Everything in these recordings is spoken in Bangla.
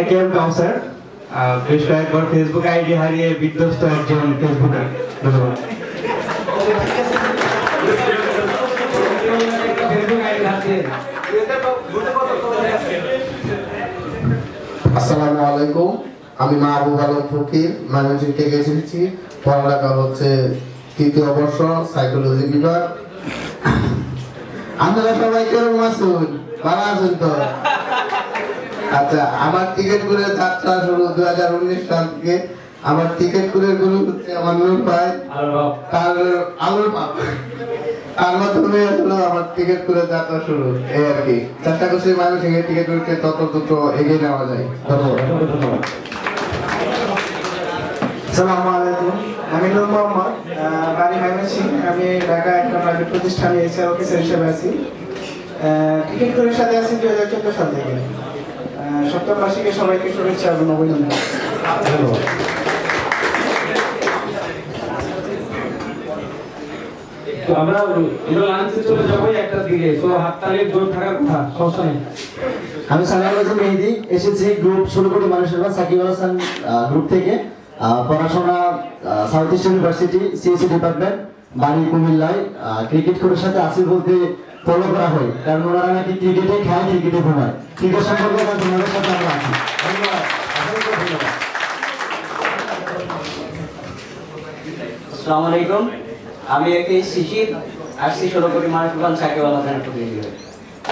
একেএম কাউসার বেশ কয়েকবার ফেসবুক আইডি হারিয়ে বিধ্বস্ত একজন ফেসবুকার। ধন্যবাদ। আসসালামু আলাইকুম, আমি মাহবুব আলম ফকির, ময়মনসিংহ থেকে এসেছি। পড়ালেখা হচ্ছে 3য় বর্ষ, সাইকোলজি বিভাগ। আপনারা সবাই কেরকম আছেন? ভালো আছেন তো? আচ্ছা, আমার টিকিট করে যাত্রা শুরু 2019 সাল থেকে। আমার টিকিট করে গুরু হচ্ছে আমার নূর ভাই, তার আলোর বাপ। তার মাধ্যমে হলো আমার টিকিট করে যাত্রা শুরু। এই আর কি, চেষ্টা করছি ময়মনসিংহের টিকিট করতে তত দ্রুত এগিয়ে নেওয়া যায়। ধন্যবাদ। আসসালামু আলাইকুম, আমি নূর মোহাম্মদ, বাড়ি ময়মনসিংহ। আমি ঢাকা একটা প্রাইভেট প্রতিষ্ঠানে এইচআর অফিসার হিসেবে আছি। টিকিট করে সাথে আছি 2014 সাল থেকে। সপ্তম বার্ষিকে সবাইকে শুভেচ্ছা এবং অভিনন্দন। ধন্যবাদ। তো আমরা লাঞ্চে চলে যাবো একটা দিকে, তো হাততালির জোর থাকার কথা, সমস্যা নেই। আমি সালাম আজম মেহেদি, এসেছি গ্রুপ 16 কোটি মানুষের বা সাকিব আল হাসান গ্রুপ থেকে। পড়াশোনা south east university, CSC department, বাড়ি কুমিল্লায়। ক্রিকেট কোরের সাথে আছি বলতে ফলো করা হয়, কারণ ওনারা নাকি ক্রিকেটে খেলে, ক্রিকেটে ঘুমায়। ক্রিকেট সম্পর্কে ওনাদের সাথে আমরা আছি। ধন্যবাদ, ধন্যবাদ। আসসালামু আলাইকুম, আমি একটি শিশির আসছি 16 কোটি মানুষ প্রধান সাকিব আল হাসানের প্রতিনিধি।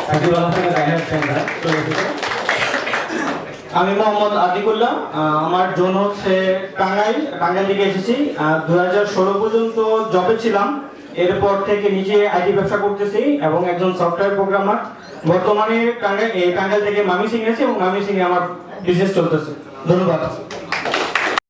সাকিব আল হাসানের ডাইনার ফ্যানরা চলে এসেছে। আমি মোহাম্মদ আতিকুল্লাহ, আমার জোন হচ্ছে টাঙ্গাইল থেকে এসেছি। 2016 পর্যন্ত জবে ছিলাম, এরপর থেকে নিজে আইটি ব্যবসা করতেছি এবং একজন সফটওয়্যার প্রোগ্রামার। বর্তমানে টাঙ্গাইল থেকে মামি সিং এসেছি এবং মামি সিং আমার বিজনেস চলতেছে। ধন্যবাদ।